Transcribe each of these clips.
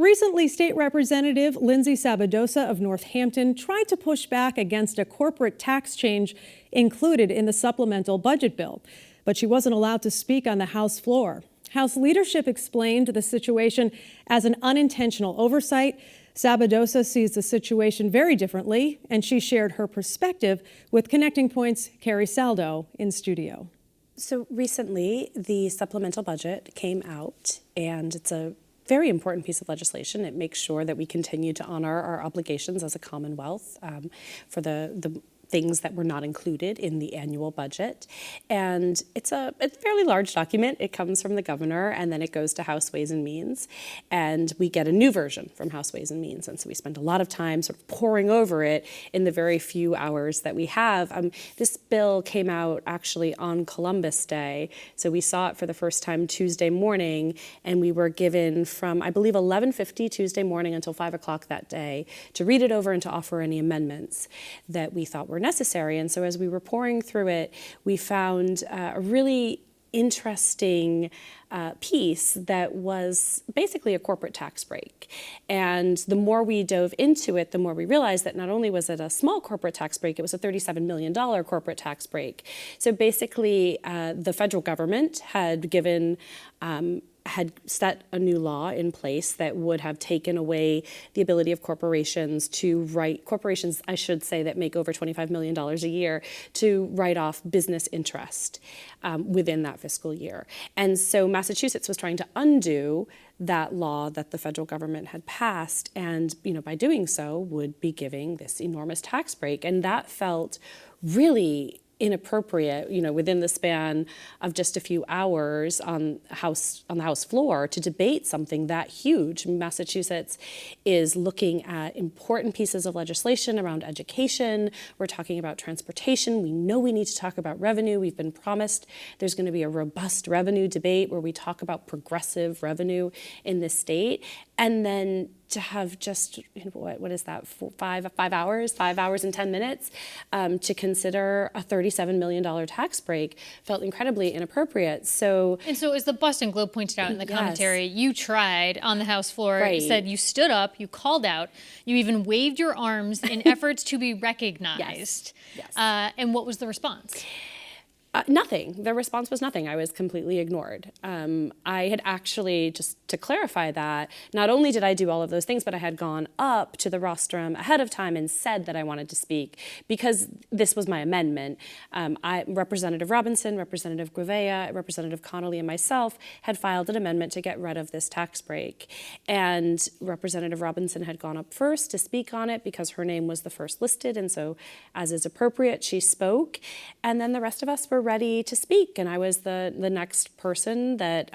Recently, State Representative Lindsay Sabadosa of Northampton tried to push back against a corporate tax change included in the supplemental budget bill, but she wasn't allowed to speak on the House floor. House leadership explained the situation as an unintentional oversight. Sabadosa sees the situation very differently, and she shared her perspective with Connecting Point's Carrie Saldo in studio. So recently, the supplemental budget came out, and it's a very important piece of legislation. It makes sure that we continue to honor our obligations as a Commonwealth for the things that were not included in the annual budget. And it's a fairly large document. It comes from the governor, and then it goes to House Ways and Means. And we get a new version from House Ways and Means. And so we spend a lot of time sort of poring over it in the very few hours that we have. This bill came out actually on Columbus Day. So we saw it for the first time Tuesday morning, and we were given from, I believe, 11:50 Tuesday morning until 5 o'clock that day to read it over and to offer any amendments that we thought were necessary. And so as we were pouring through it, we found a really interesting piece that was basically a corporate tax break. And the more we dove into it, the more we realized that not only was it a small corporate tax break, it was a $37 million corporate tax break. So basically, the federal government had set a new law in place that would have taken away the ability of corporations, I should say, that make over $25 million a year, to write off business interest within that fiscal year. And so Massachusetts was trying to undo that law that the federal government had passed, and by doing so would be giving this enormous tax break. And that felt really inappropriate, within the span of just a few hours on the House floor to debate something that huge. Massachusetts is looking at important pieces of legislation around education. We're talking about transportation. We know we need to talk about revenue. We've been promised there's going to be a robust revenue debate where we talk about progressive revenue in this state. And then to have just, what is that, 5 hours and 10 minutes to consider a $37 million tax break felt incredibly inappropriate. And so as the Boston Globe pointed out in the commentary, you tried on the House floor. Right. You said you stood up, you called out, you even waved your arms in efforts to be recognized. Yes. And what was the response? Nothing. The response was nothing. I was completely ignored. I had actually, just to clarify that, not only did I do all of those things, but I had gone up to the rostrum ahead of time and said that I wanted to speak because this was my amendment. Representative Robinson, Representative Gouveia, Representative Connolly, and myself had filed an amendment to get rid of this tax break. And Representative Robinson had gone up first to speak on it because her name was the first listed, and so, as is appropriate, she spoke. And then the rest of us were ready to speak, and I was the next person that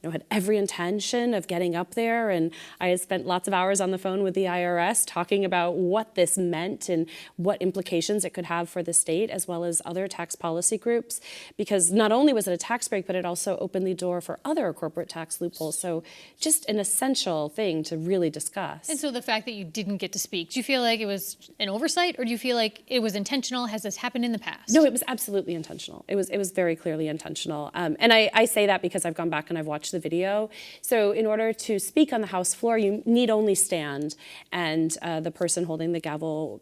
had every intention of getting up there, and I had spent lots of hours on the phone with the IRS talking about what this meant and what implications it could have for the state as well as other tax policy groups, because not only was it a tax break, but it also opened the door for other corporate tax loopholes. So just an essential thing to really discuss. And so the fact that you didn't get to speak, do you feel like it was an oversight, or do you feel like it was intentional? Has this happened in the past? No, it was absolutely intentional. It was very clearly intentional. And I say that because I've gone back and I've watched the video. So in order to speak on the House floor, you need only stand, and the person holding the gavel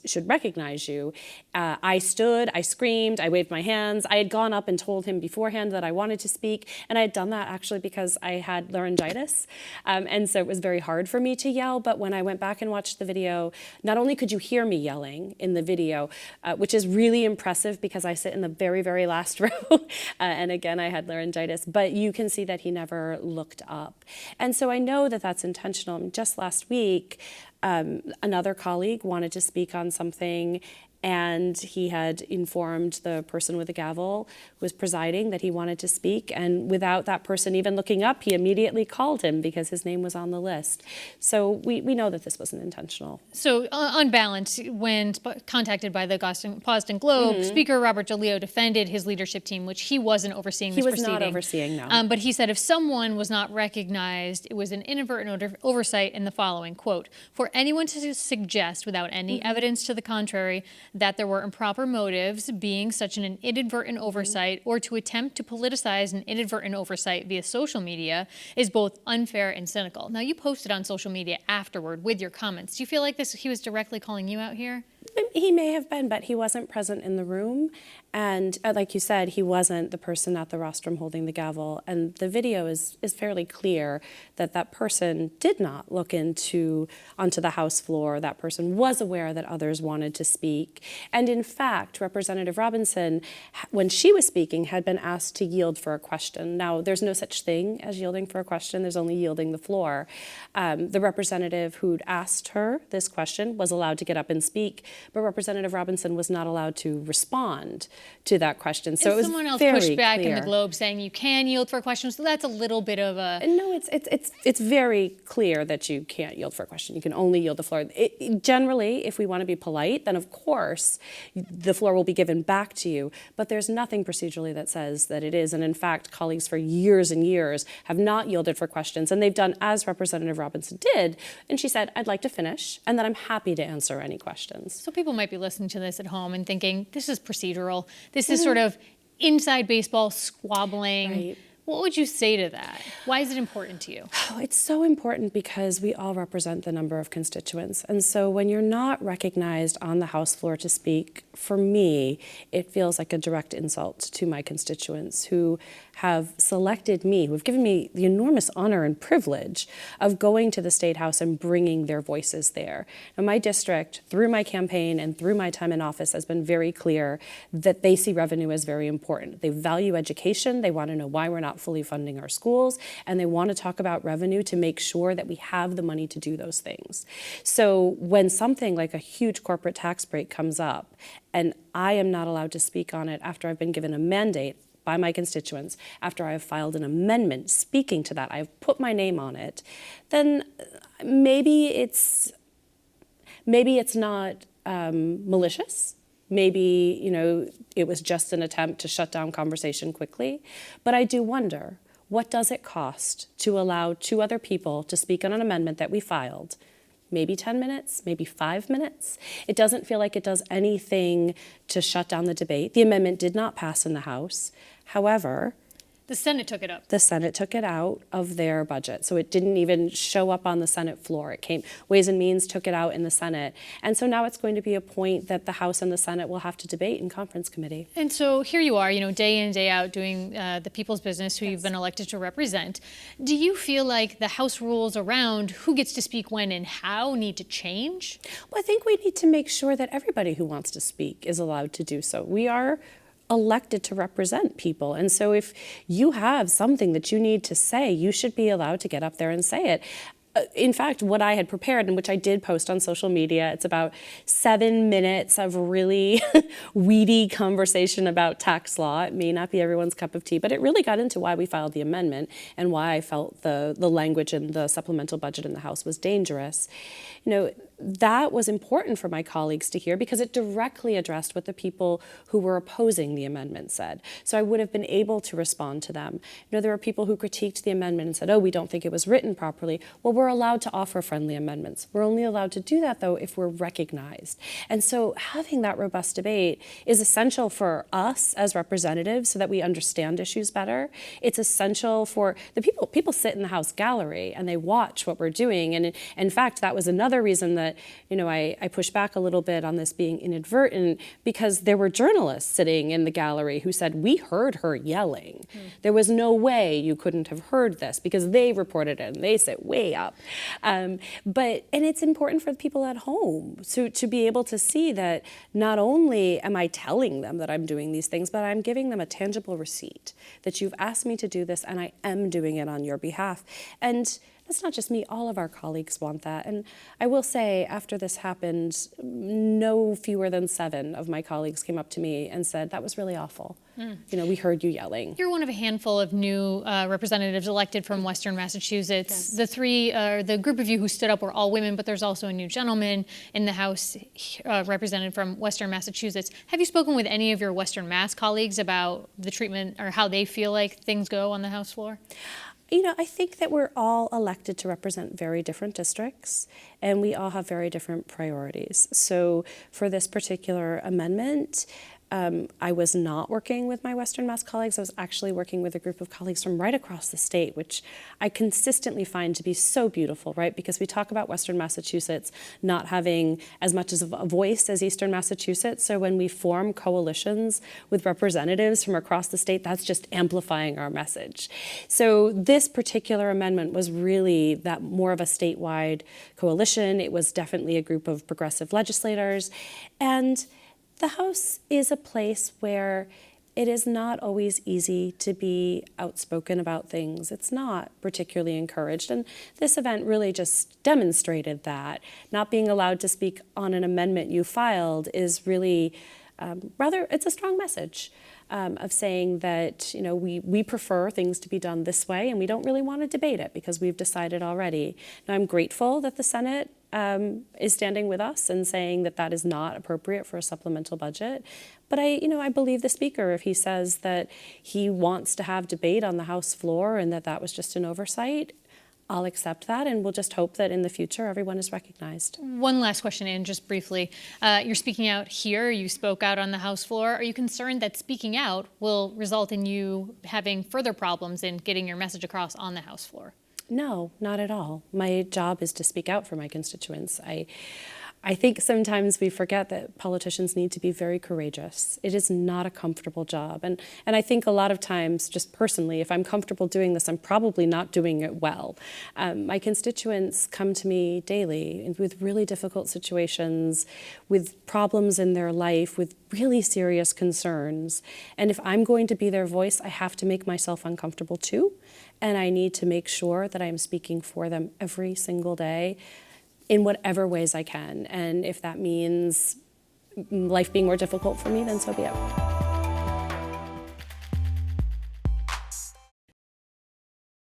should recognize you. I stood, I screamed, I waved my hands. I had gone up and told him beforehand that I wanted to speak, and I had done that actually because I had laryngitis, and so it was very hard for me to yell. But when I went back and watched the video, not only could you hear me yelling in the video, which is really impressive because I sit in the very, very last row, and again, I had laryngitis, but you can see that he never looked up. And so I know that that's intentional. Just last week, another colleague wanted to speak on something, and he had informed the person with the gavel who was presiding that he wanted to speak, and without that person even looking up, he immediately called him because his name was on the list. So we know that this wasn't intentional. So on balance, when contacted by the Boston Globe, Speaker Robert DeLeo defended his leadership team, which he wasn't overseeing this proceeding. He was not overseeing, no. But he said if someone was not recognized, it was an inadvertent oversight in the following, quote, "For anyone to suggest without any evidence to the contrary that there were improper motives, being such an inadvertent oversight, or to attempt to politicize an inadvertent oversight via social media is both unfair and cynical. Now, you posted on social media afterward with your comments. Do you feel like he was directly calling you out here? He may have been, but he wasn't present in the room. And like you said, he wasn't the person at the rostrum holding the gavel. And the video is fairly clear that that person did not look onto the House floor. That person was aware that others wanted to speak. And in fact, Representative Robinson, when she was speaking, had been asked to yield for a question. Now, there's no such thing as yielding for a question. There's only yielding the floor. The representative who'd asked her this question was allowed to get up and speak, but Representative Robinson was not allowed to respond to that question. So and it was someone else very pushed back clear. In the Globe saying you can yield for a question, so that's a little bit of a... No, it's very clear that you can't yield for a question. You can only yield the floor. Generally, if we want to be polite, then of course the floor will be given back to you, but there's nothing procedurally that says that it is. And in fact, colleagues for years and years have not yielded for questions, and they've done as Representative Robinson did, and she said, I'd like to finish, and then I'm happy to answer any questions. So people might be listening to this at home and thinking, this is procedural. This is sort of inside baseball squabbling. Right. What would you say to that? Why is it important to you? Oh, it's so important because we all represent the number of constituents. And so when you're not recognized on the House floor to speak, for me, it feels like a direct insult to my constituents who have selected me, who have given me the enormous honor and privilege of going to the State House and bringing their voices there. Now, my district, through my campaign and through my time in office, has been very clear that they see revenue as very important. They value education. They want to know why we're not fully funding our schools, and they want to talk about revenue to make sure that we have the money to do those things. So when something like a huge corporate tax break comes up and I am not allowed to speak on it after I've been given a mandate by my constituents, after I have filed an amendment speaking to that, I've put my name on it, then maybe it's not malicious. Maybe, it was just an attempt to shut down conversation quickly. But I do wonder, what does it cost to allow two other people to speak on an amendment that we filed? Maybe 10 minutes, maybe 5 minutes. It doesn't feel like it does anything to shut down the debate. The amendment did not pass in the House. However, the Senate took it up. The Senate took it out of their budget. So it didn't even show up on the Senate floor. It came, Ways and Means took it out in the Senate. And so now it's going to be a point that the House and the Senate will have to debate in conference committee. And so here you are, day in, day out, doing the people's business who you've been elected to represent. Do you feel like the House rules around who gets to speak when and how need to change? Well, I think we need to make sure that everybody who wants to speak is allowed to do so. We are elected to represent people. And so if you have something that you need to say, you should be allowed to get up there and say it. In fact, what I had prepared, and which I did post on social media, it's about 7 minutes of really weedy conversation about tax law. It may not be everyone's cup of tea, but it really got into why we filed the amendment and why I felt the language in the supplemental budget in the House was dangerous. That was important for my colleagues to hear because it directly addressed what the people who were opposing the amendment said. So I would have been able to respond to them. There were people who critiqued the amendment and said, oh, we don't think it was written properly. Well, we're allowed to offer friendly amendments. We're only allowed to do that, though, if we're recognized. And so having that robust debate is essential for us as representatives so that we understand issues better. It's essential for the people sit in the House gallery and they watch what we're doing. And in fact, that was another reason that I pushed back a little bit on this being inadvertent because there were journalists sitting in the gallery who said, we heard her yelling. There was no way you couldn't have heard this because they reported it and they sit way up. And it's important for the people at home to be able to see that not only am I telling them that I'm doing these things, but I'm giving them a tangible receipt that you've asked me to do this and I am doing it on your behalf. And it's not just me, all of our colleagues want that. And I will say, after this happened, no fewer than 7 of my colleagues came up to me and said, that was really awful. We heard you yelling. You're one of a handful of new representatives elected from Western Massachusetts. Yes. The group of you who stood up were all women, but there's also a new gentleman in the House represented from Western Massachusetts. Have you spoken with any of your Western Mass colleagues about the treatment or how they feel like things go on the House floor? I think that we're all elected to represent very different districts, and we all have very different priorities. So for this particular amendment, I was not working with my Western Mass colleagues. I was actually working with a group of colleagues from right across the state, which I consistently find to be so beautiful, right? Because we talk about Western Massachusetts not having as much as a voice as Eastern Massachusetts. So when we form coalitions with representatives from across the state, that's just amplifying our message. So this particular amendment was really that more of a statewide coalition. It was definitely a group of progressive legislators. And the House is a place where it is not always easy to be outspoken about things. It's not particularly encouraged. And this event really just demonstrated that. Not being allowed to speak on an amendment you filed is really, it's a strong message of saying that, we prefer things to be done this way and we don't really want to debate it because we've decided already. Now, I'm grateful that the Senate is standing with us and saying that that is not appropriate for a supplemental budget. But I believe the Speaker if he says that he wants to have debate on the House floor and that was just an oversight. I'll accept that, and we'll just hope that in the future everyone is recognized. One last question, Anne, just briefly. You're speaking out here. You spoke out on the House floor. Are you concerned that speaking out will result in you having further problems in getting your message across on the House floor? No, not at all. My job is to speak out for my constituents. I think sometimes we forget that politicians need to be very courageous. It is not a comfortable job. And I think a lot of times, just personally, if I'm comfortable doing this, I'm probably not doing it well. My constituents come to me daily with really difficult situations, with problems in their life, with really serious concerns. And if I'm going to be their voice, I have to make myself uncomfortable too. And I need to make sure that I'm speaking for them every single day in whatever ways I can. And if that means life being more difficult for me, then so be it.